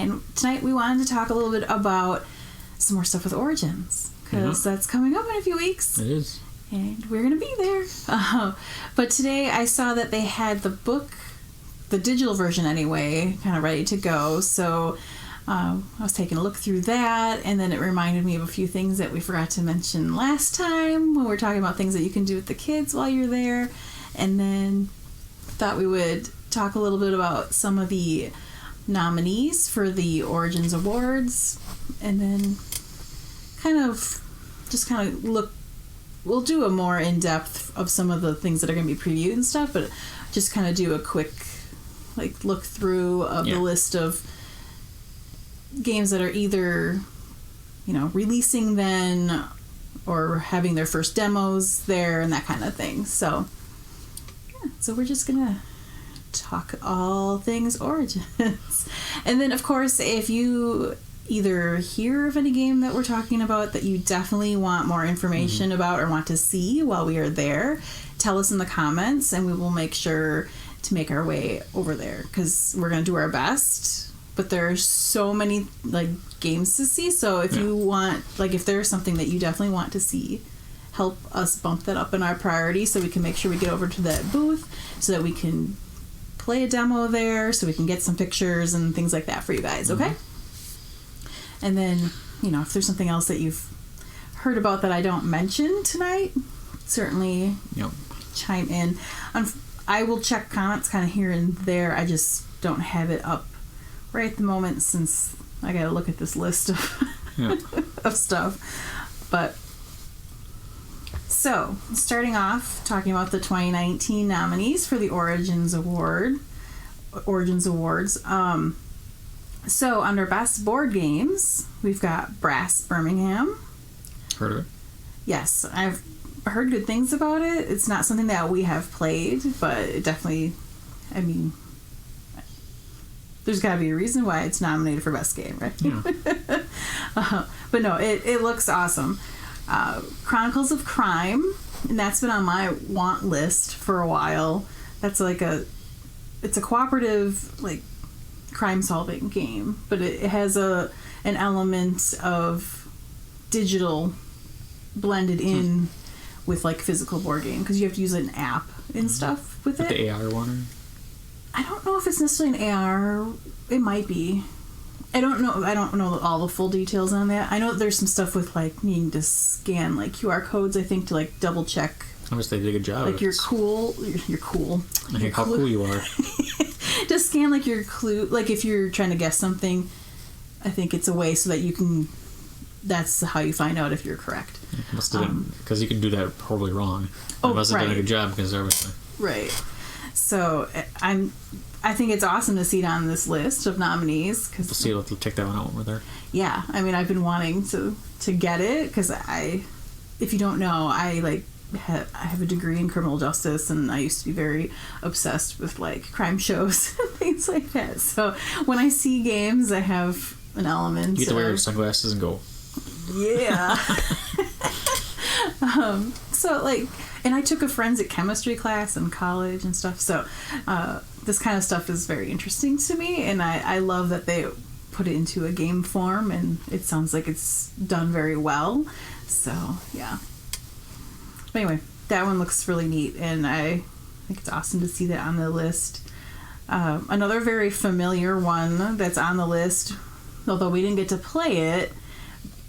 And tonight we wanted to talk a little bit about some more stuff with Origins, because that's coming up in a few weeks. It is. And we're going to be there. But today I saw that they had the book, the digital version anyway, kind of ready to go. So I was taking a look through that, and then it reminded me of a few things that we forgot to mention last time when we were talking about things that you can do with the kids while you're there. And then thought we would talk a little bit about some of the nominees for the Origins Awards, and then kind of look. We'll do a more in-depth of some of the things that are going to be previewed and stuff, but just kind of do a quick look through of the list of games that are either releasing then or having their first demos there and that kind of thing. So we're just gonna talk all things Origins. And then, of course, if you either hear of any game that we're talking about that you definitely want more information about or want to see while we are there, tell us in the comments, and we will make sure to make our way over there, because we're going to do our best. But there are so many games to see, so if you want, if there's something that you definitely want to see, help us bump that up in our priority so we can make sure we get over to that booth so that we can play a demo there, so we can get some pictures and things like that for you guys, okay? And then, if there's something else that you've heard about that I don't mention tonight, certainly chime in. I will check comments kind of here and there. I just don't have it up right at the moment since I got to look at this list of, of stuff. But, so, starting off, talking about the 2019 nominees for the Origins Awards. So, under Best Board Games, we've got Brass Birmingham. Heard of it? Yes, I've heard good things about it. It's not something that we have played, but it definitely, there's got to be a reason why it's nominated for Best Game, right? Yeah. But no, it looks awesome. Chronicles of Crime, and that's been on my want list for a while. That's it's a cooperative, crime-solving game, but it has an element of digital blended in with physical board game, because you have to use an app and stuff with it. The AR one? I don't know if it's necessarily an AR. It might be. I don't know all the full details on that. I know that there's some stuff with needing to scan QR codes, I think, to double check. I wish they did a good job. You're cool. You're cool. How cool you are. To scan your clue, if you're trying to guess something, I think it's a way so that you can. That's how you find out if you're correct. Must have been, because you can do that horribly wrong. Oh, must have done a good job, because obviously. Right. So I think it's awesome to see it on this list of nominees. Cause, we'll see. Let's check that one out when we're there. Yeah, I've been wanting to get it because if you don't know, I have a degree in criminal justice, and I used to be very obsessed with crime shows and things like that. So when I see games, I have an element. You get to wear your sunglasses and go. Yeah. And I took a forensic chemistry class in college and stuff. So this kind of stuff is very interesting to me, and I love that they put it into a game form, and it sounds like it's done very well. So yeah. But anyway, that one looks really neat, and I think it's awesome to see that on the list. Another very familiar one that's on the list, although we didn't get to play it,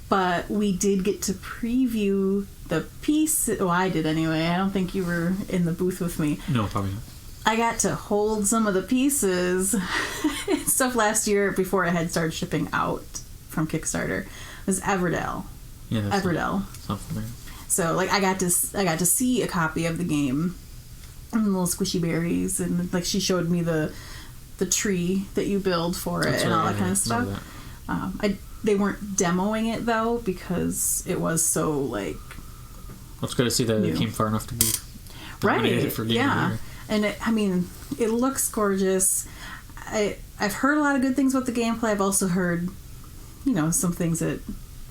but we did get to preview the piece. Well, I did anyway. I don't think you were in the booth with me. No, probably not. I got to hold some of the pieces and stuff last year before it had started shipping out from Kickstarter. It was Everdell. Yeah, that's Everdell. Something. So I got to see a copy of the game and little squishy berries, and she showed me the tree that you build for it and all that kind of stuff. They weren't demoing it though, because it was so Well, it's good to see that new. It came far enough to be right. For Game Yeah, of the Year. And it looks gorgeous. I've heard a lot of good things about the gameplay. I've also heard, some things that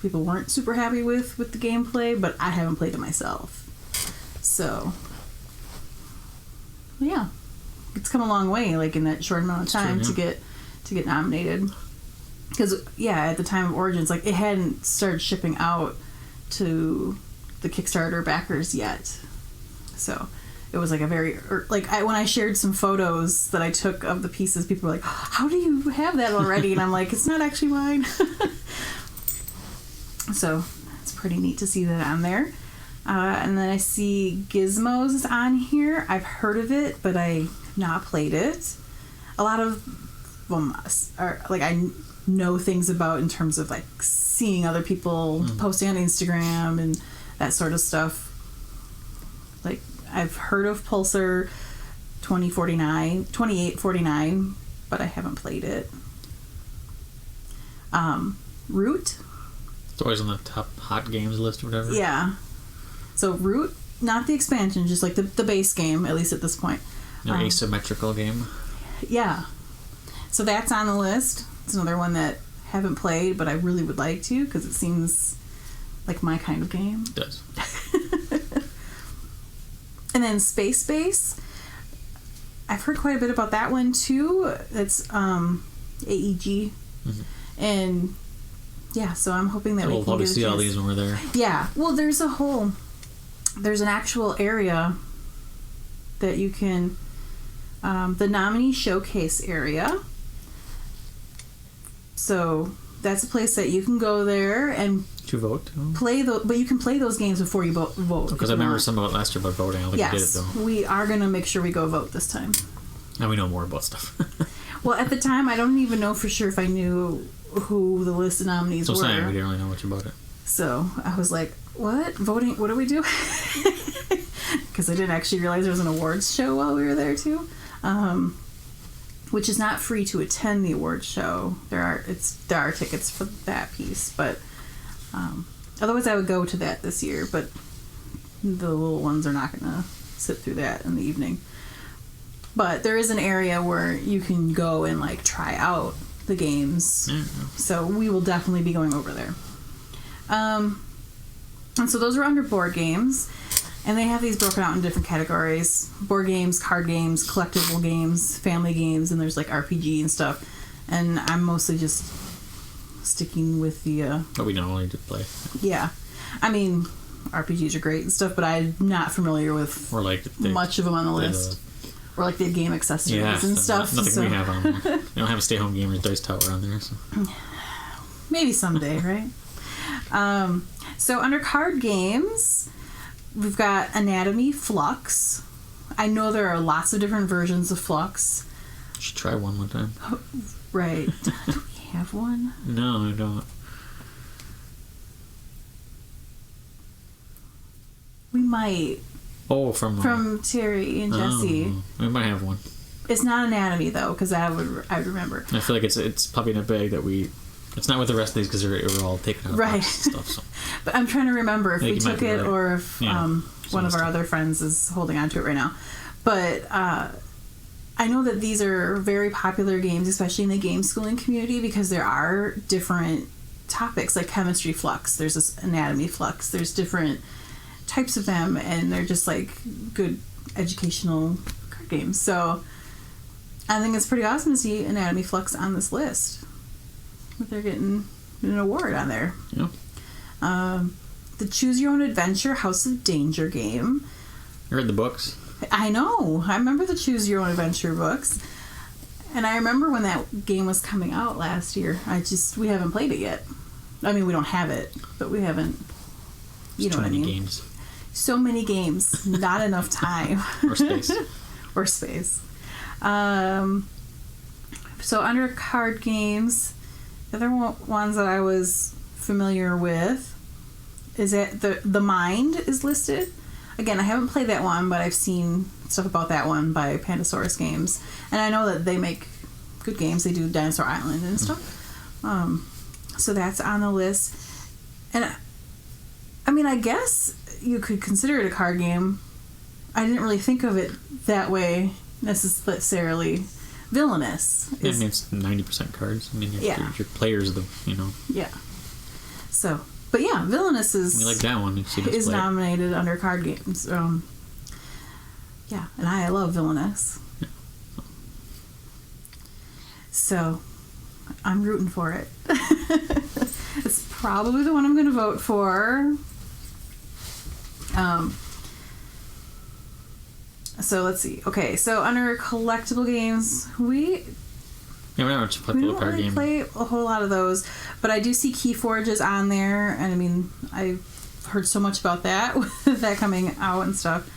people weren't super happy with the gameplay, but I haven't played it myself. So, yeah, it's come a long way, in that short amount of time to get nominated. Because, yeah, at the time of Origins, like, it hadn't started shipping out to the Kickstarter backers yet. So it was like a very, when I shared some photos that I took of the pieces, people were like, how do you have that already? And I'm like, it's not actually mine. So it's pretty neat to see that on there. And then I see Gizmos on here. I've heard of it, but I've not played it. A lot of them are, like, I know things about in terms of, like, seeing other people posting on Instagram and that sort of stuff. Like, I've heard of Pulsar 2849, but I haven't played it. Root. It's always on the top hot games list or whatever. Yeah. So Root, not the expansion, just like the base game, at least at this point. An asymmetrical game. Yeah. So that's on the list. It's another one that I haven't played, but I really would like to because it seems like my kind of game. It does. And then Space Base. I've heard quite a bit about that one too. It's AEG. Mm-hmm. And yeah, so I'm hoping that we can probably get a see chance. all these when we're there. Yeah. Well, there's an actual area that you can, the nominee showcase area. So that's a place that you can go there and to vote. Play but you can play those games before you vote. Because I remember some about last year about voting. I don't think we did it though. We are going to make sure we go vote this time. Now we know more about stuff. Well, at the time, I don't even know for sure if I knew who the list of nominees were. So saying we didn't really know much about it. So I was like, what? Voting? What do we do? Because I didn't actually realize there was an awards show while we were there too. Which is not free to attend the awards show. There are tickets for that piece, but otherwise I would go to that this year. But the little ones are not going to sit through that in the evening. But there is an area where you can go and like try out the games. Mm-hmm. So we will definitely be going over there. And so those are under board games. And they have these broken out in different categories. Board games, card games, collectible games, family games, and there's like RPG and stuff. And I'm mostly just sticking with the... But we normally do play. Yeah. I mean, RPGs are great and stuff, but I'm not familiar with much of them on the list. Or like the game accessories and stuff. Nothing we have on there. We don't have a Stay Home Gamers Dice Tower on there. So. Maybe someday, right? So under card games... We've got Anatomy Flux. I know there are lots of different versions of Flux. You should try one time. Right. Do we have one? No, I don't. We might. Oh, from Terry and Jesse. We might have one. It's not Anatomy though, because I would remember. I feel like it's probably in a bag that we. It's not with the rest of these because they were all taken out of right. and stuff. So. But I'm trying to remember if we took it right. Or if one of our other friends is holding on to it right now. But I know that these are very popular games, especially in the game schooling community, because there are different topics like chemistry flux. There's this anatomy flux. There's different types of them, and they're just like good educational card games. So I think it's pretty awesome to see Anatomy Flux on this list. They're getting an award on there. Yeah. The Choose Your Own Adventure House of Danger game. I read the books. I know. I remember the Choose Your Own Adventure books. And I remember when that game was coming out last year. We haven't played it yet. I mean, we don't have it, but we haven't. You know what I mean? Games. So many games. Not enough time. Or space. Or space. So under card games... The other ones that I was familiar with is that the Mind is listed. Again, I haven't played that one, but I've seen stuff about that one by Pandasaurus Games. And I know that they make good games. They do Dinosaur Island and stuff. So that's on the list. And I mean, I guess you could consider it a card game. I didn't really think of it that way necessarily. Villainous. I mean, it's 90% cards. I mean, your players, Yeah. So, but yeah, Villainous is... We like that one. Is nominated under card games. Yeah, and I love Villainous. Yeah. So, I'm rooting for it. It's probably the one I'm going to vote for. So let's see. Okay, so under collectible games, we don't really play a whole lot of those, but I do see Keyforge on there, and I mean, I've heard so much about that, with that coming out and stuff.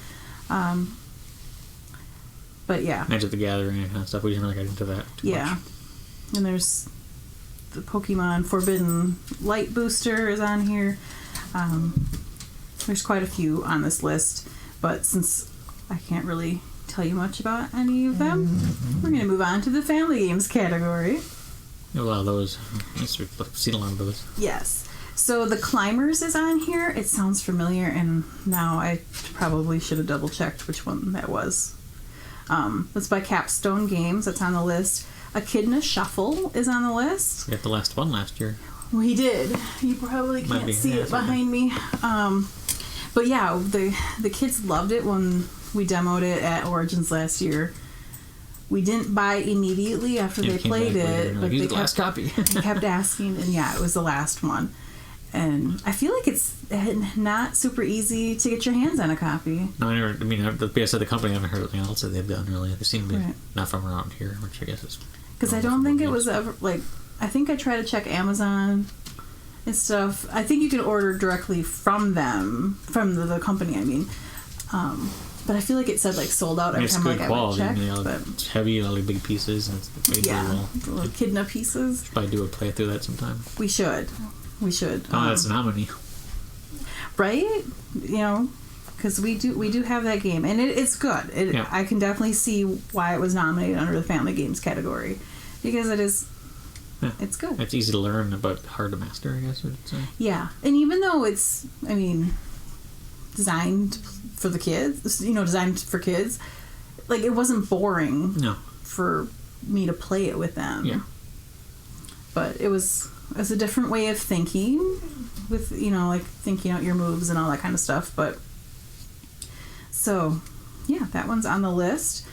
But yeah. Magic the Gathering and kind of stuff. We didn't really get into that too much. And there's the Pokemon Forbidden Light Booster is on here. There's quite a few on this list, but since I can't really tell you much about any of them, we're going to move on to the family games category. A lot of those. I've seen a lot of those. Yes. So the Climbers is on here. It sounds familiar, and now I probably should have double-checked which one that was. It's by Capstone Games. That's on the list. Echidna Shuffle is on the list. We got the last one last year. We did. You probably can't see it behind me. But yeah, the kids loved it when we demoed it at Origins last year. We didn't buy immediately after they played it, but they kept asking, and yeah, it was the last one. And I feel like it's not super easy to get your hands on a copy. No, the BS of the company, I haven't heard anything else that they've done really. They seem to be not from around here, which I guess is... Because I don't think it was ever, like, I think I tried to check Amazon and stuff. I think you can order directly from them, from the company, I mean. But I feel like it said, like, sold out every time, like, I would check. It's heavy, all the big pieces, and it's made very well. Little Echidna pieces. Should probably do a playthrough that sometime. We should. Oh, that's a nominee. Right? You know, because we do have that game, and it's good. I can definitely see why it was nominated under the family games category, because it is. Yeah. It's good. It's easy to learn, but hard to master, I guess you'd say. Yeah, and even though it's, I mean, designed for the kids, designed for kids, like, it wasn't boring. No. For me to play it with them. Yeah. But it's a different way of thinking, with, like, thinking out your moves and all that kind of stuff. But so, yeah, that one's on the list.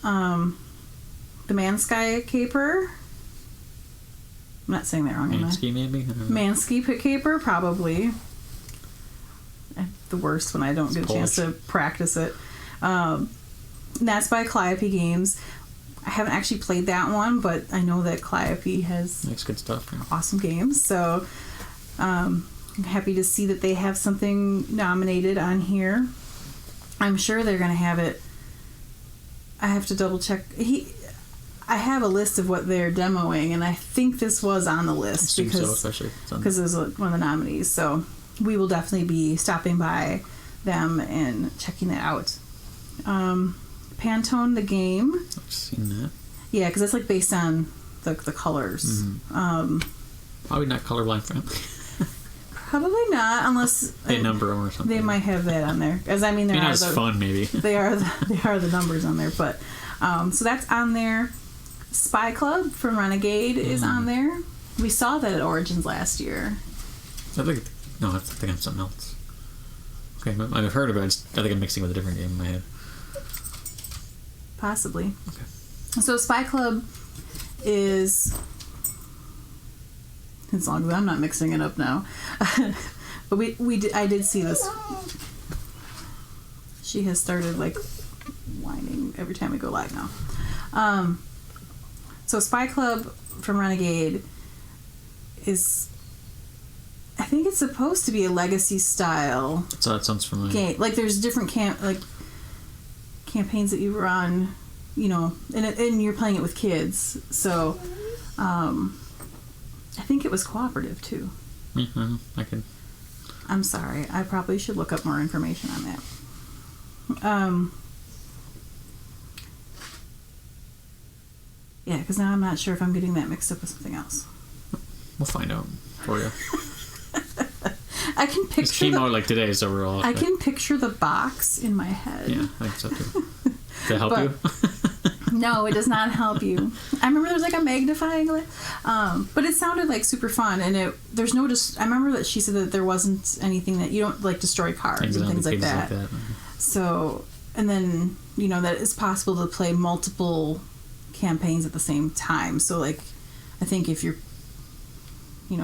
The Mansky Caper. I'm not saying that wrong, am I? Mansky, maybe? Mansky Caper, probably. The worst when I don't get a chance to practice it. And that's by Calliope Games. I haven't actually played that one, but I know that Calliope has good stuff. Yeah. Awesome games. So I'm happy to see that they have something nominated on here. I'm sure they're going to have it. I have to double check. I have a list of what they're demoing, and I think this was on the list because it was one of the nominees. So we will definitely be stopping by them and checking it out. Pantone the game. I've seen that. Yeah, because it's like based on the colors. Mm-hmm. Probably not colorblind friendly. Probably not, unless they number them or something. They might have that on there, as I mean, they're not as fun. Maybe they are the numbers on there, but so that's on there. Spy Club from Renegade is on there. We saw that at Origins last year. I think I'm something else. Okay, I've heard about it. I think I'm mixing with a different game in my head. Possibly. Okay. So Spy Club is, as long as I'm not mixing it up now, but I did see this. She has started like whining every time we go live now. So Spy Club from Renegade is, I think it's supposed to be a legacy style. So that sounds familiar. Game. Like there's different campaigns that you run, and you're playing it with kids. So I think it was cooperative too. Yeah, I can. I'm sorry. I probably should look up more information on that. Yeah, because now I'm not sure if I'm getting that mixed up with something else. We'll find out for you. I can picture. This came out like today, so we're all. I can picture the box in my head. Yeah, I think so too. Does that help you? No, it does not help you. I remember there's like a magnifying glass, but it sounded like super fun, and there's no. I remember that she said that there wasn't anything that you don't like destroy cards and things like that. So, and then that it's possible to play multiple campaigns at the same time. So like I think if you're,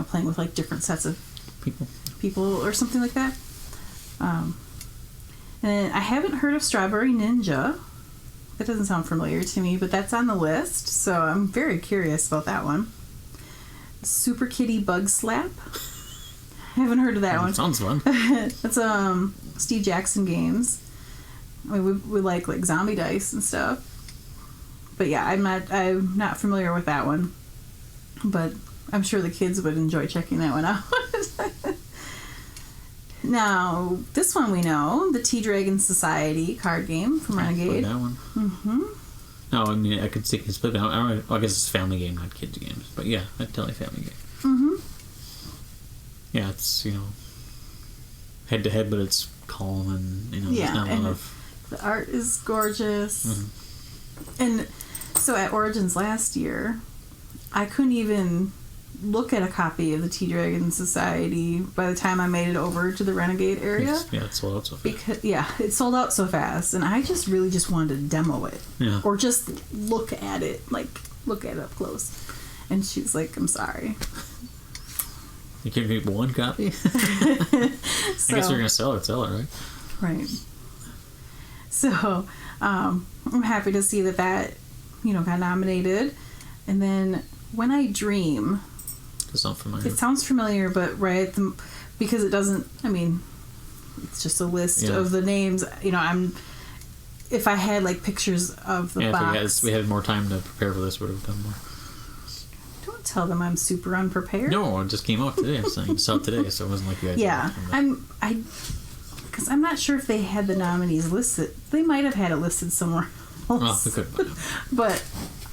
playing with like different sets of people or something like that. And I haven't heard of Strawberry Ninja. That doesn't sound familiar to me, but that's on the list, so I'm very curious about that one. Super Kitty Bug Slap. I haven't heard of that one. Sounds fun. That's Steve Jackson games. I mean, we like zombie dice and stuff. But yeah, I'm not familiar with that one. But I'm sure the kids would enjoy checking that one out. Now, this one we know, the Tea Dragon Society card game from Renegade. That one. Mm-hmm. No, I mean, I could see kids play that. I guess it's a family game, not kids games. But yeah, I'd tell you family game. Mm-hmm. Yeah, it's, head to head, but it's calm and, yeah, there's not a lot of... The art is gorgeous. Mm-hmm. And so at Origins last year, I couldn't even look at a copy of the Tea Dragon Society by the time I made it over to the Renegade area. It sold out so fast. It sold out so fast, and I just really just wanted to demo it. Yeah. Or just look at it up close. And she's like, I'm sorry. You give me one copy? So, I guess you're going to sell it, right? Right. So, I'm happy to see that got nominated. And then When I Dream... It sounds familiar, but because it doesn't, it's just a list of the names. If I had like pictures of the box. If we had more time to prepare for this, we would have done more. Don't tell them I'm super unprepared. No, it just came out today. I'm saying it's out today, so it wasn't like you had because I'm not sure if they had the nominees listed. They might have had it listed somewhere else. Well, we could. But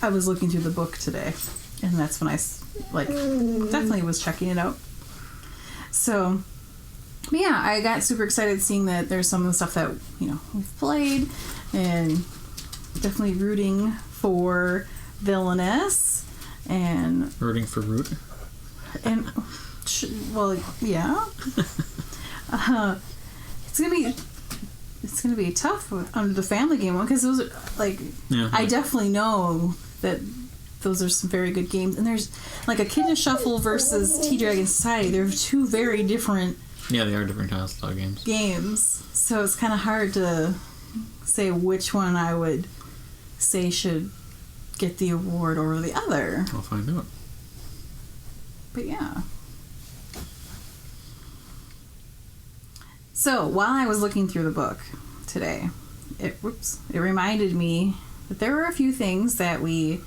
I was looking through the book today, and that's when I definitely was checking it out. So, but yeah, I got super excited seeing that there's some of the stuff that we've played, and definitely rooting for Villainous and rooting for Root. And yeah, it's gonna be tough under the family game one because those are I definitely know that. Those are some very good games. And there's like a Kidney Shuffle versus Tea Dragon Society. They're two very different... Yeah, they are different style games. So it's kind of hard to say which one I would say should get the award over the other. I'll find out. But yeah. So while I was looking through the book today, it reminded me that there were a few things that we...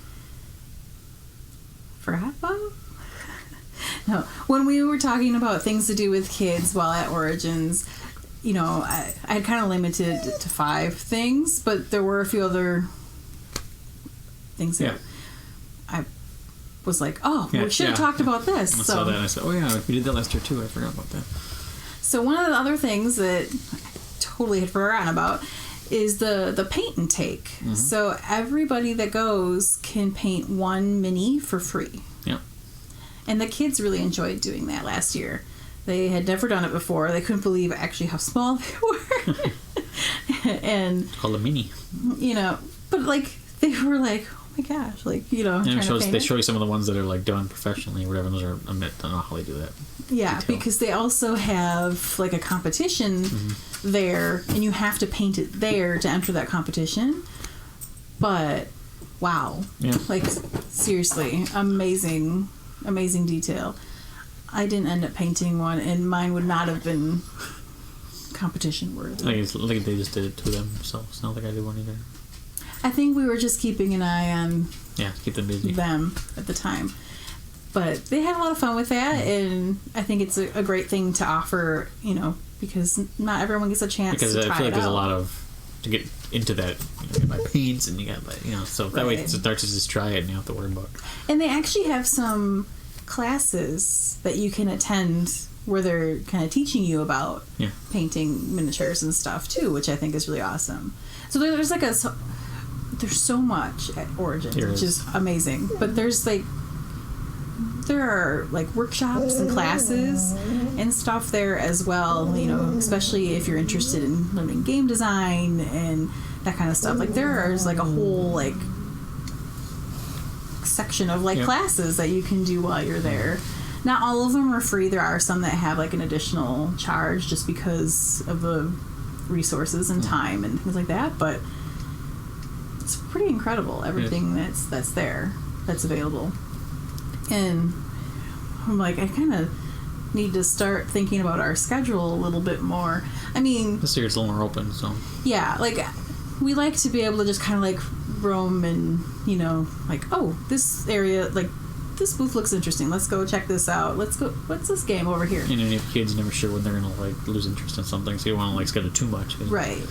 forgot about? No. When we were talking about things to do with kids while at Origins, I had kind of limited it to 5 things, but there were a few other things that I was like, we should have talked about this. I saw that and I said, we did that last year too. I forgot about that. So one of the other things that I totally had forgotten about is the paint and take. Mm-hmm. So everybody that goes can paint 1 mini for free. Yeah. And the kids really enjoyed doing that last year. They had never done it before. They couldn't believe actually how small they were. And it's called a mini. But they were like, oh my gosh, and they show you some of the ones that are done professionally or whatever. Those are, I don't know how they do that. Yeah, detail. Because they also have a competition there, and you have to paint it there to enter that competition. But wow, seriously, amazing detail. I didn't end up painting one, and mine would not have been competition worthy. I think they just did it to themselves. It's not like I did one either. I think we were just keeping an eye on keep them busy at the time. But they had a lot of fun with that, and I think it's a great thing to offer, because not everyone gets a chance to try it out. Because I feel like there's a lot of, to get into that, you got to buy paints, and you got to buy, so that way it's starts to just try it, and you don't have to worry about it. And they actually have some classes that you can attend where they're kind of teaching you about painting miniatures and stuff, too, which I think is really awesome. So there's there's so much at Origins, which is amazing. But there are workshops and classes and stuff there as well, especially if you're interested in learning game design and that kind of stuff. There's a whole section of like classes that you can do while you're there. Not all of them are free. There are some that have like an additional charge just because of the resources and time and things like that, but it's pretty incredible, everything that's there, that's available. And I'm like, I kind of need to start thinking about our schedule a little bit more. I mean, this year's a little more open, so yeah, like we like to be able to just kind of like roam and, you know, like, oh, this area, like this booth looks interesting, let's go check this out, let's go, what's this game over here? And you have kids, never sure when they're gonna like lose interest in something, so you don't want to like schedule too much. Right.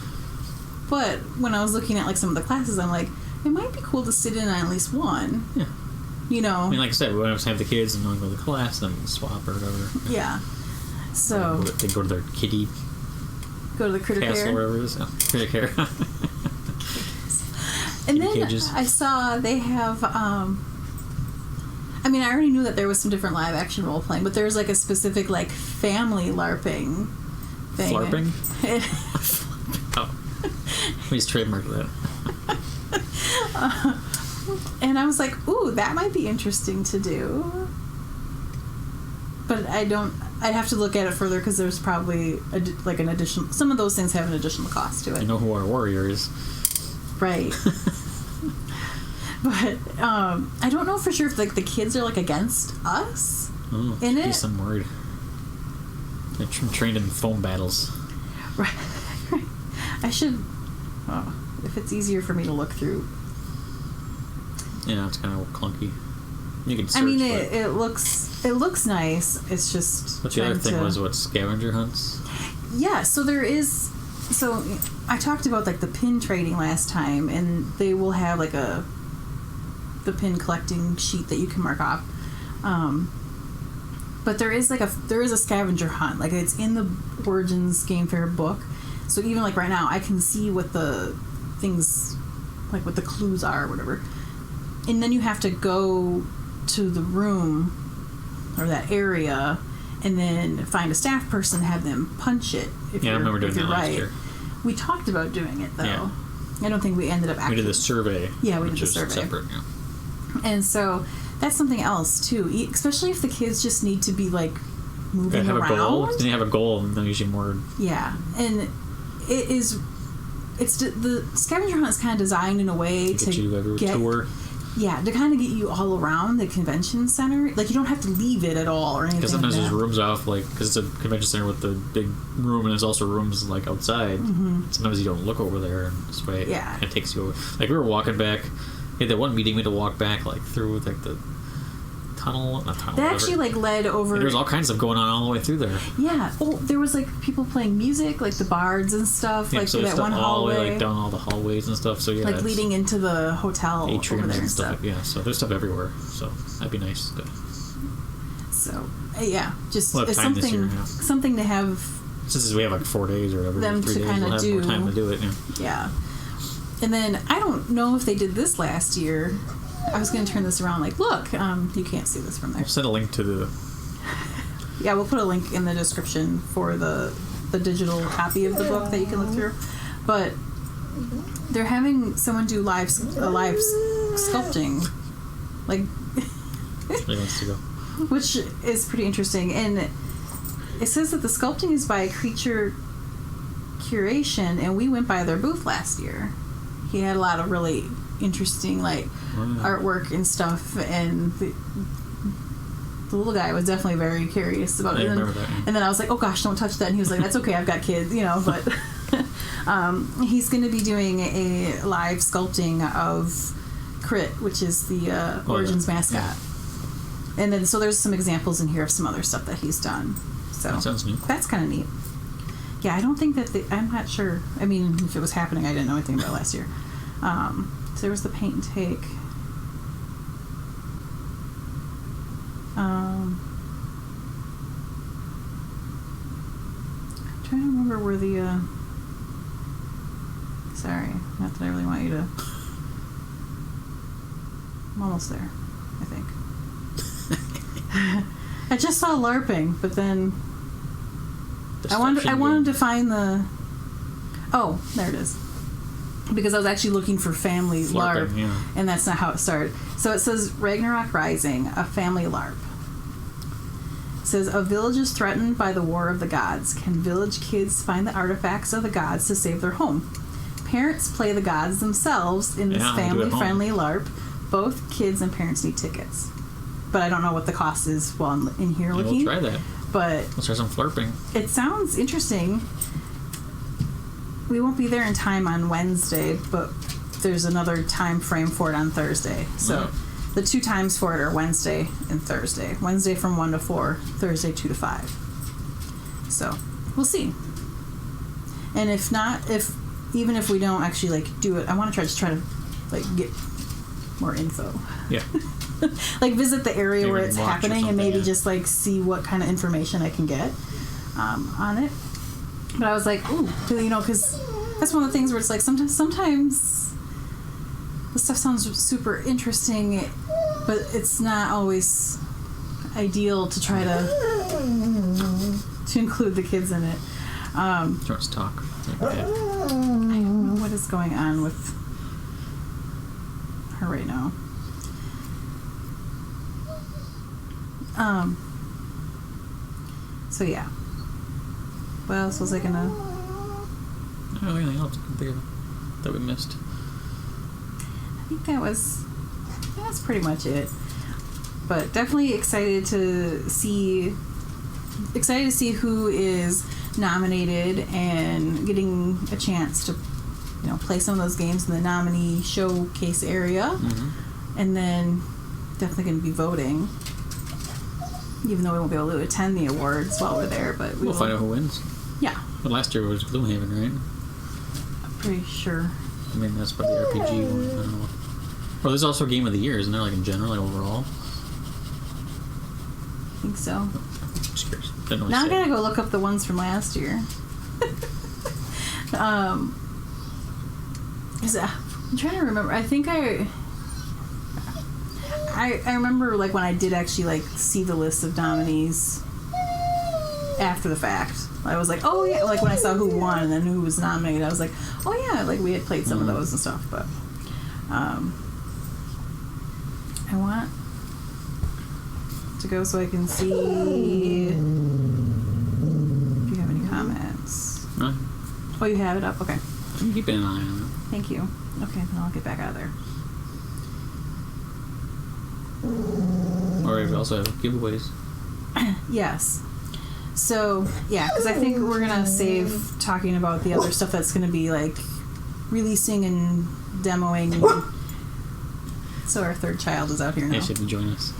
But when I was looking at like some of the classes, I'm like, it might be cool to sit in on at least one. Yeah. You know. I mean, like I said, we want to have the kids and then go to the class, then swap or whatever. Yeah. So. They go to their kiddie. Go to the critter castle care. Or whatever it is. Yeah. Critter care. And then cages. I saw they have. I mean, I already knew that there was some different live action role playing, but there's like a specific like family LARPing thing. LARPing? Oh. We just trademarked that. And I was like, ooh, that might be interesting to do. But I'd have to look at it further because there's probably like an additional, some of those things have an additional cost to it. I know who our warrior is. Right. But I don't know for sure if like the kids are like against us in it. Geez, I'm worried. They're trained in phone battles. Right. I should, if it's easier for me to look through. Yeah, it's kind of clunky. You can search. I mean, it looks nice. It's just. But the other thing was what, scavenger hunts? Yeah, so there is. So I talked about like the pin trading last time, and they will have like the pin collecting sheet that you can mark off. But there is a scavenger hunt. Like it's in the Origins Game Fair book. So even like right now, I can see what the things, like what the clues are or whatever. And then you have to go to the room or that area and then find a staff person, have them punch it. I remember doing that last year. We talked about doing it though. Yeah. I don't think we ended up actually. We did the survey. Yeah, we did the survey. Separate, yeah. And so that's something else too, especially if the kids just need to be like moving have around. A goal. Then you have a goal, and they're usually more. Yeah, and it's the scavenger hunt is kind of designed in a way to get you every tour. Yeah, to kind of get you all around the convention center. Like, you don't have to leave it at all or anything. Because sometimes like there's rooms off, like, because it's a convention center with the big room, and there's also rooms, like, outside. Mm-hmm. Sometimes you don't look over there, and this way it takes you over. Like, we were walking back. We had that one meeting, we had to walk back, like, through, like, the tunnel. Not tunnel, that actually, like, led over... And there's all kinds of going on all the way through there. Yeah. Oh, there was, like, people playing music, like, the bards and stuff, like, so through that one hallway. All the way, like, down all the hallways and stuff, so, yeah. Like, leading into the hotel atriums over there and stuff. Yeah, so there's stuff everywhere, so that'd be nice. Good. So, yeah, just we'll it's something to have... Since we have, like, 4 days or whatever, them 3 to days, kind we'll of have more time to do it, Yeah. And then, I don't know if they did this last year. I was going to turn this around, like, look, you can't see this from there. We'll send a link to the... Yeah, we'll put a link in the description for the digital copy of the book that you can look through. But they're having someone do live sculpting. Like... He wants to go. Which is pretty interesting. And it says that the sculpting is by Creature Curation, and we went by their booth last year. He had a lot of really interesting, like, artwork and stuff, and the little guy was definitely very curious about it. And then I was like, oh gosh, don't touch that. And he was like, that's okay, I've got kids, you know, but he's going to be doing a live sculpting of Crit, which is the Origins mascot. Yeah. And then, so there's some examples in here of some other stuff that he's done. So that sounds neat. That's kind of neat. Yeah, I don't think that I'm not sure. I mean, if it was happening, I didn't know anything about it last year. So there was the paint and take. I'm trying to remember where the sorry, not that I really want you to. I'm almost there, I think. I just saw LARPing, but then I wanted to find the... Oh, there it is. because I was actually looking for family LARP, and that's not how it started. So it says Ragnarok Rising, a family LARP. It says, a village is threatened by the war of the gods. Can village kids find the artifacts of the gods to save their home? Parents play the gods themselves in this family-friendly LARP. Both kids and parents need tickets. But I don't know what the cost is while I'm in here looking. We'll try that. But let's try some flirping. It sounds interesting. We won't be there in time on Wednesday, but there's another time frame for it on Thursday. So the 2 times for it are Wednesday and Thursday. Wednesday from 1 to 4, Thursday 2 to 5. So we'll see. And if not, even if we don't actually do it, I want to try to get more info. Yeah. Visit the area where it's happening and maybe just see what kind of information I can get on it. But I was like, ooh, because that's one of the things where it's sometimes the stuff sounds super interesting, but it's not always ideal to try to include the kids in it. Let's talk. I don't know what is going on with her right now. So yeah. What else was I gonna? I don't know anything else I can think of that we missed. I think that's pretty much it. But definitely excited to see who is nominated and getting a chance to play some of those games in the nominee showcase area. Mm-hmm. And then definitely going to be voting, even though we won't be able to attend the awards while we're there, but we'll find out who wins. Yeah. But last year was Gloomhaven, right? I'm pretty sure. I mean, that's probably the RPG one. I don't know. Well, there's also Game of the Year, isn't there? In general, overall. I think so. Just curious. Now I'm gonna go look up the ones from last year. I'm trying to remember. I think I remember when I did actually see the list of nominees after the fact. I was like, oh yeah, when I saw who won and then who was nominated, I was like, oh yeah, we had played some of those and stuff. But I want to go so I can see if you have any comments. No. Oh, you have it up? Okay. I'm keeping an eye on it. Thank you. Okay, then I'll get back out of there. Or we also have giveaways. Yes. So, yeah, because I think we're going to save talking about the other stuff that's going to be, releasing and demoing. So our third child is out here now. Yeah, she had to join us.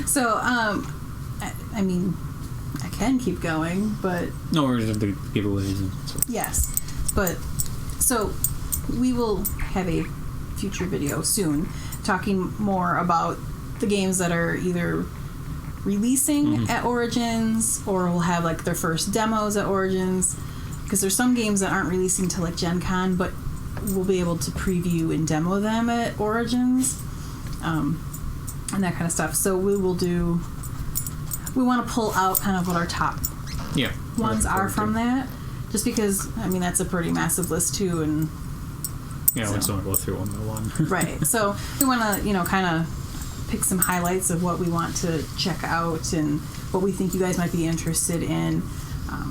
So, I mean, I can keep going, but... No, we're going to do giveaways. And so. Yes. But, so, we will have a future video soon talking more about the games that are either releasing at Origins or will have their first demos at Origins, because there's some games that aren't releasing till Gen Con, but we'll be able to preview and demo them at Origins, and that kind of stuff. So we want to pull out kind of what our top ones are from that, just because that's a pretty massive list too, and we just want to go through one by one. Right. So we want to kind of pick some highlights of what we want to check out and what we think you guys might be interested in.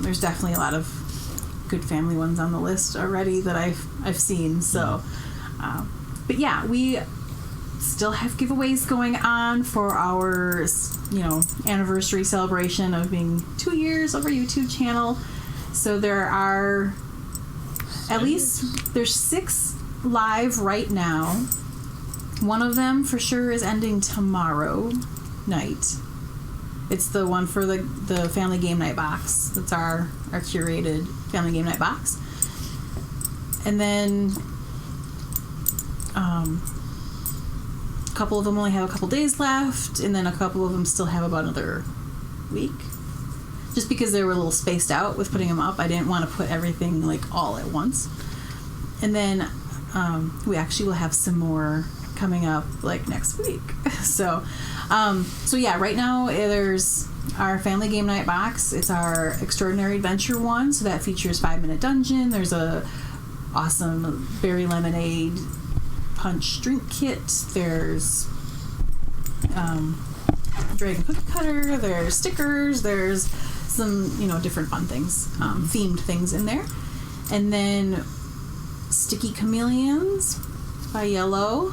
There's definitely a lot of good family ones on the list already that I've seen. So, but yeah, we still have giveaways going on for our anniversary celebration of being 2 years of our YouTube channel. So there are there's 6 live right now. One of them for sure is ending tomorrow night. It's the one for the Family Game Night box. That's our curated Family Game Night box. And then a couple of them only have a couple days left, and then a couple of them still have about another week. Just because they were a little spaced out with putting them up, I didn't want to put everything all at once. And then we actually will have some more coming up next week. So yeah, right now there's our Family Game Night box. It's our Extraordinary Adventure one, so that features 5-minute dungeon. There's a awesome berry lemonade punch drink kit. There's dragon cookie cutter. There's stickers. There's some, different fun things, themed things in there. And then Sticky Chameleons by Yellow.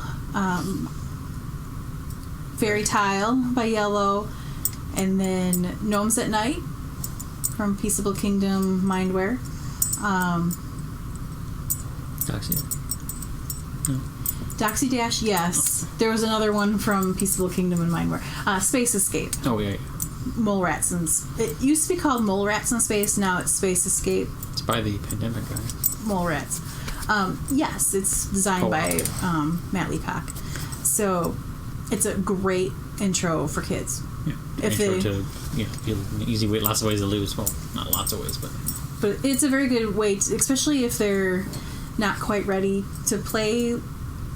Fairy Tile by Yellow. And then Gnomes at Night from Peaceable Kingdom Mindware. Doxy? No. Doxy Dash, yes. There was another one from Peaceable Kingdom and Mindware. Space Escape. Oh, yeah. Mole Rats and... It used to be called Mole Rats in Space. Now it's Space Escape. It's by the pandemic guy. Mole Rats. Yes, it's designed by Matt Leacock. So it's a great intro for kids. Yeah. Intro to, easy way, lots of ways to lose. Well, not lots of ways, but it's a very good way, especially if they're not quite ready to play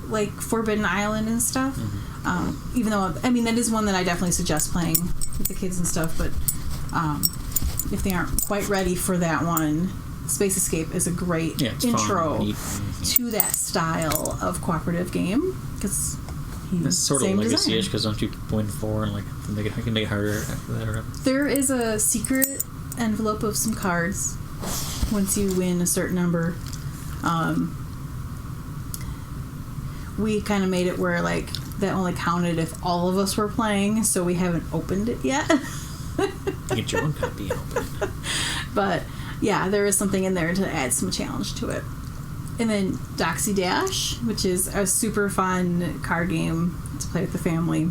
like Forbidden Island and stuff. Mm-hmm. Even though, that is one that I definitely suggest playing with the kids and stuff, but if they aren't quite ready for that one, Space Escape is a great intro to that style of cooperative game, because it's sort of legacy-ish, because once you win 4 and I can make it harder after that. Or there is a secret envelope of some cards once you win a certain number. We kind of made it where that only counted if all of us were playing, so we haven't opened it yet. Get your own copy and open it. But yeah, there is something in there to add some challenge to it. And then Doxy Dash, which is a super fun card game to play with the family.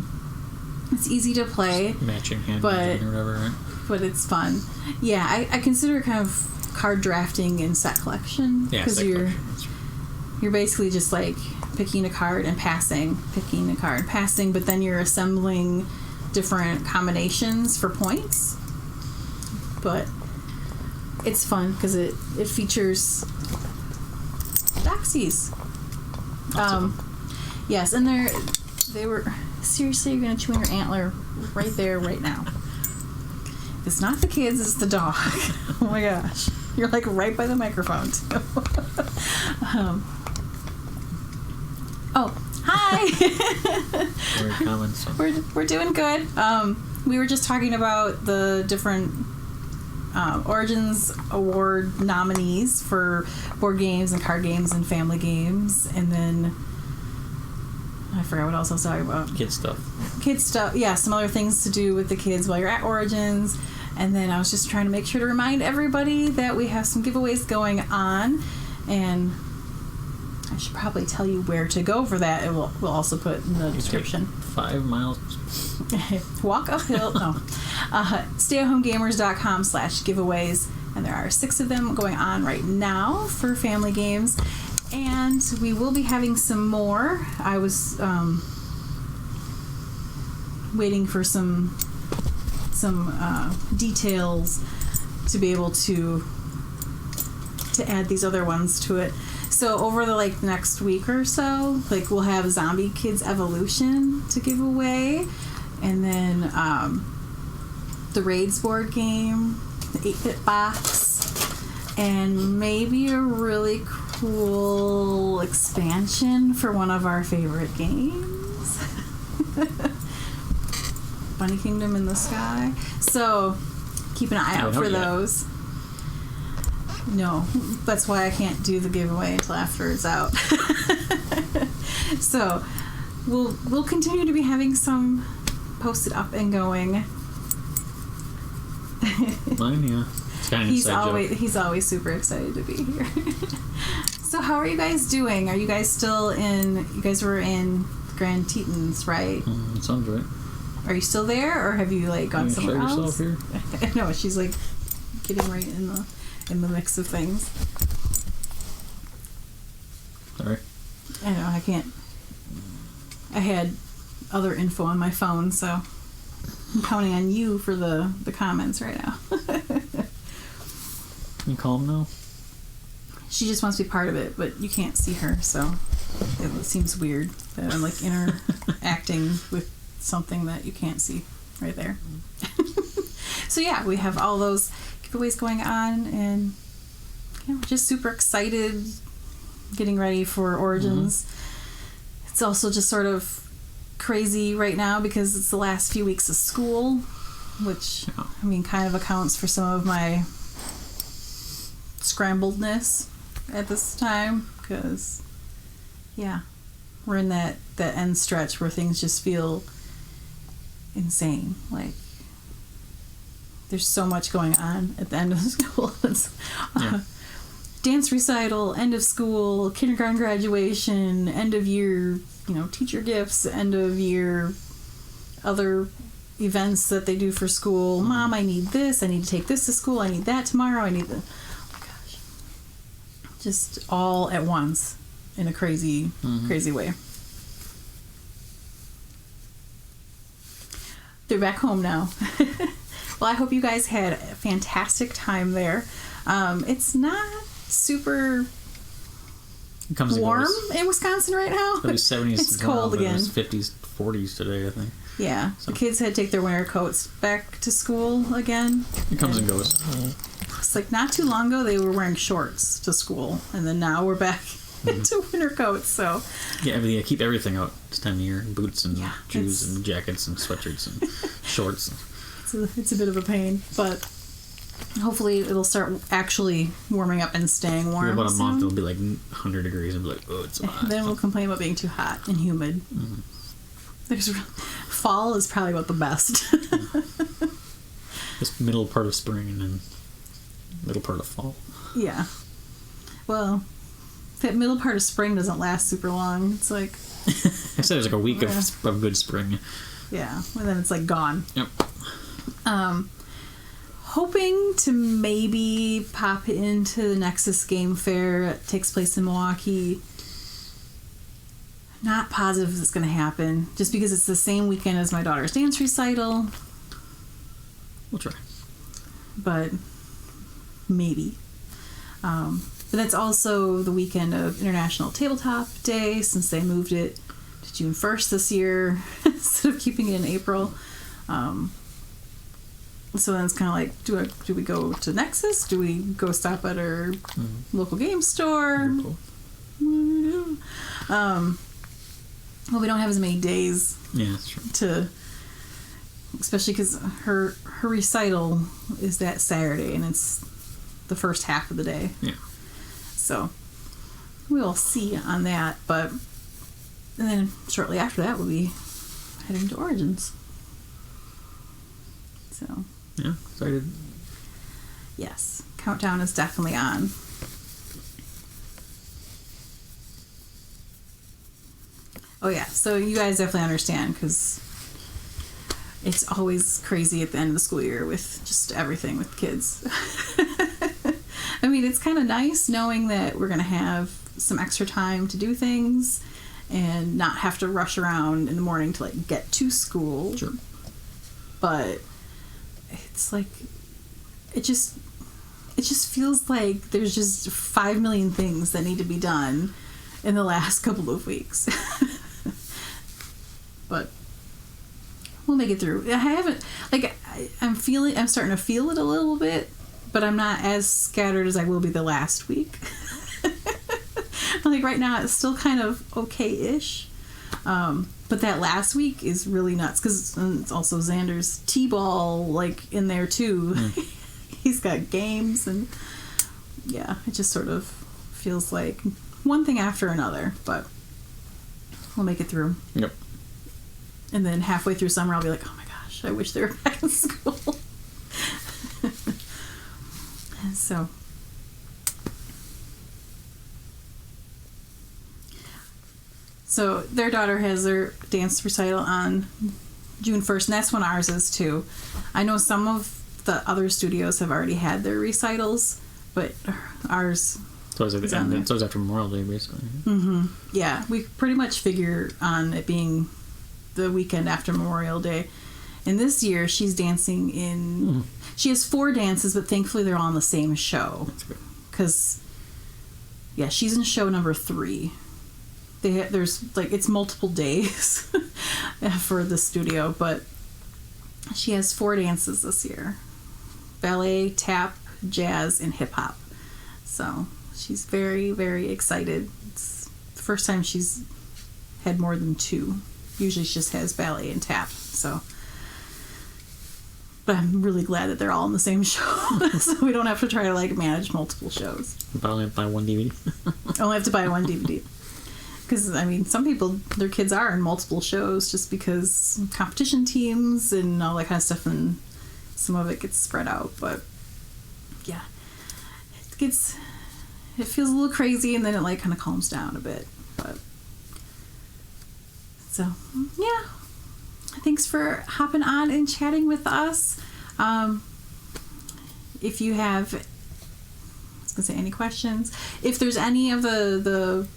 It's easy to play. Just matching hand or whatever, right? But it's fun. Yeah, I consider it kind of card drafting and set collection. Yeah, because you're basically just picking a card and passing, picking a card, passing, but then you're assembling different combinations for points. But it's fun because it features Doxies. Yes, and they were seriously, you're gonna chew on your antler right there, right now. It's not the kids, it's the dog. Oh my gosh, you're right by the microphone too. Oh, hi. We're doing good. We were just talking about the different Origins Award nominees for board games and card games and family games, and then I forgot what else I was talking about. Kid stuff. Yeah, some other things to do with the kids while you're at Origins. And then I was just trying to make sure to remind everybody that we have some giveaways going on, and I should probably tell you where to go for that. It we'll also put it in the description. 5 miles. Walk uphill. No. StayAtHomeGamers.com/giveaways, and there are 6 of them going on right now for family games, and we will be having some more. I was waiting for some details to be able to add these other ones to it. So over the next week or so, we'll have Zombie Kids Evolution to give away, and then the Raids board game, the 8-bit box, and maybe a really cool expansion for one of our favorite games. Bunny Kingdom in the Sky. So keep an eye out for those. No, that's why I can't do the giveaway until after it's out. So we'll continue to be having some posted up and going. Mine, yeah. It's kind of he's always super excited to be here. So how are you guys doing? Are you guys still in? You guys were in Grand Tetons, right? That sounds right. Are you still there, or have you gone somewhere else? Show yourself here? I know, she's getting right in the mix of things. Sorry. I know, I can't. I had other info on my phone, so I'm counting on you for the comments right now. Can you calm now? She just wants to be part of it, but you can't see her, so it seems weird that I'm interacting with something that you can't see right there. So yeah, we have all those giveaways going on, and we're just super excited getting ready for Origins. It's also just sort of crazy right now because it's the last few weeks of school, which, I mean, kind of accounts for some of my scrambledness at this time because, yeah, we're in that end stretch where things just feel insane. Like, there's so much going on at the end of school. Dance recital, end of school, kindergarten graduation, end of year, teacher gifts, end of year, other events that they do for school. Mom, I need this. I need to take this to school. I need that tomorrow. I need the... Oh my gosh. Just all at once in a crazy, crazy way. They're back home now. Well, I hope you guys had a fantastic time there. It's not super warm in Wisconsin right now. It'll be 70s. It's cold again. It was 50s, 40s today, I think. Yeah. So. The kids had to take their winter coats back to school again. It comes and goes. It's like not too long ago they were wearing shorts to school, and then now we're back into winter coats. So yeah, I keep everything out this time of year: boots and shoes and jackets and sweatshirts and shorts. It's a bit of a pain, but hopefully it'll start actually warming up and staying warm. In about a month it'll be like 100 degrees and be like, oh, it's hot. Then we'll complain about being too hot and humid. Fall is probably about the best. This middle part of spring and then middle part of fall. Yeah. Well, that middle part of spring doesn't last super long. It's like... I said it was like a week of good spring. Yeah, and then it's like gone. Yep. Hoping to maybe pop into the Nexus Game Fair that takes place in Milwaukee. Not positive if it's going to happen, just because it's the same weekend as my daughter's dance recital. We'll try. But maybe. But that's also the weekend of International Tabletop Day, since they moved it to June 1st this year instead of keeping it in April. So then it's kind of like, do we go to Nexus? Do we go stop at our local game store? Cool. Well, we don't have as many days. Yeah, that's true. Especially because her recital is that Saturday, and it's the first half of the day. Yeah. So we'll see on that, and then shortly after that we'll be heading to Origins. So. Yeah, excited. Yes, countdown is definitely on. Oh yeah, so you guys definitely understand because it's always crazy at the end of the school year with just everything with kids. I mean, it's kind of nice knowing that we're going to have some extra time to do things and not have to rush around in the morning to like get to school. Sure. But it's like it just feels like there's just 5 million things that need to be done in the last couple of weeks. But we'll make it through. I haven't I'm starting to feel it a little bit, but I'm not as scattered as I will be the last week. Like right now it's still kind of okay-ish. But that last week is really nuts because it's also Xander's T-ball like in there too. He's got games and yeah, it just sort of feels like one thing after another, but we'll make it through. Yep. And then halfway through summer I'll be like, oh my gosh, I wish they were back in school. So their daughter has their dance recital on June 1st, and that's when ours is too. I know some of the other studios have already had their recitals, but ours... So it's always after Memorial Day, basically. Mm-hmm. Yeah, we pretty much figure on it being the weekend after Memorial Day. And this year, she's dancing in... Mm-hmm. She has 4 dances, but thankfully they're all on the same show. That's good. Because, yeah, she's in show number 3. There's, it's multiple days for the studio, but she has 4 dances this year. Ballet, tap, jazz, and hip-hop. So she's very, very excited. It's the first time she's had more than 2. Usually she just has ballet and tap, so. But I'm really glad that they're all in the same show, so we don't have to try to like manage multiple shows. But only have to buy one DVD. Only have to buy one DVD. Because, I mean, some people, their kids are in multiple shows just because competition teams and all that kind of stuff, and some of it gets spread out. But, yeah, it feels a little crazy, and then it, like, kind of calms down a bit. But, so, yeah. Thanks for hopping on and chatting with us. If you have, I was going to say, any questions, if there's any of the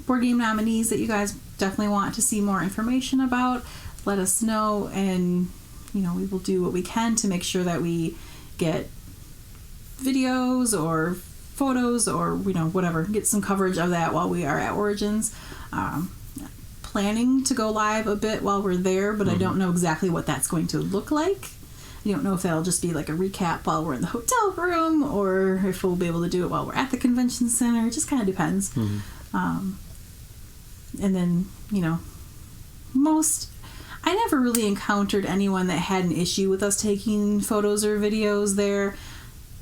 board game nominees that you guys definitely want to see more information about, let us know, and we will do what we can to make sure that we get videos or photos or whatever, get some coverage of that while we are at Origins. Planning to go live a bit while we're there, but I don't know exactly what that's going to look like. I don't know if that'll just be like a recap while we're in the hotel room, or if we'll be able to do it while we're at the convention center. It just kind of depends. And then, I never really encountered anyone that had an issue with us taking photos or videos there.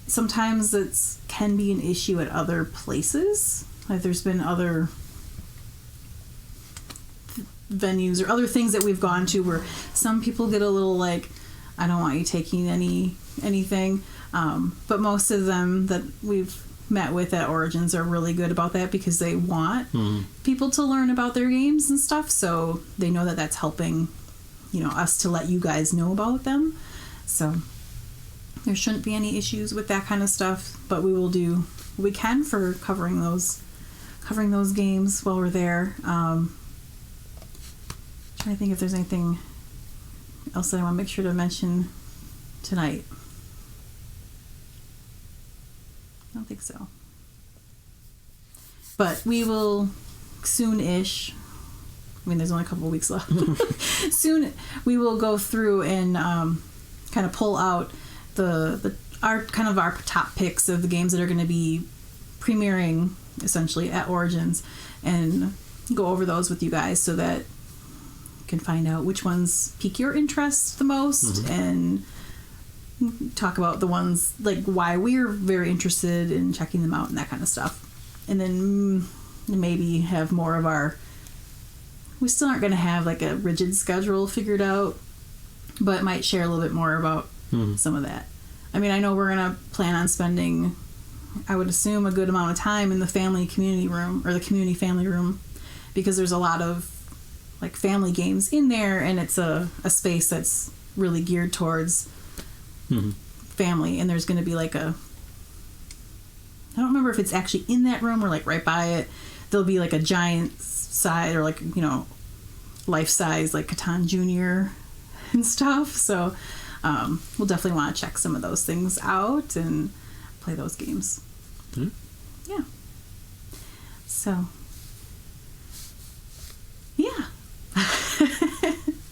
Sometimes it can be an issue at other places. Like there's been other venues or other things that we've gone to where some people get a little like, I don't want you taking anything. But most of them that we've met with at Origins are really good about that because they want people to learn about their games and stuff, so they know that that's helping us to let you guys know about them. So there shouldn't be any issues with that kind of stuff, but we will do what we can for covering those games while we're there. Trying to think if there's anything else that I want to make sure to mention tonight. I don't think so. But we will soon-ish, I mean, there's only a couple of weeks left. Soon we will go through and kind of pull out our top picks of the games that are going to be premiering essentially at Origins, and go over those with you guys so that you can find out which ones pique your interest the most, and talk about the ones like why we're very interested in checking them out and that kind of stuff. And then maybe have more of we still aren't going to have like a rigid schedule figured out, but might share a little bit more about some of that. I mean, I know we're going to plan on spending, I would assume, a good amount of time in the family community room, or the community family room, because there's a lot of like family games in there, and it's a space that's really geared towards family. And there's going to be like I don't remember if it's actually in that room or like right by it. There'll be like a giant side, or like, life size, like Catan Jr. and stuff. So we'll definitely want to check some of those things out and play those games. Yeah. So, yeah.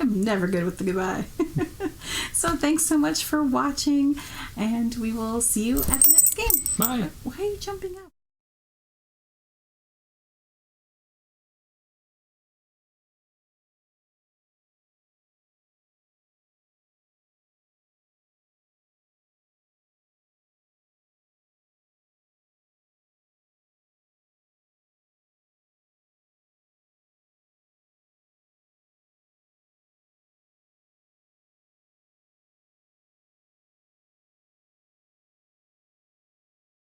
I'm never good with the goodbye. So thanks so much for watching, and we will see you at the next game. Bye. Why are you jumping out?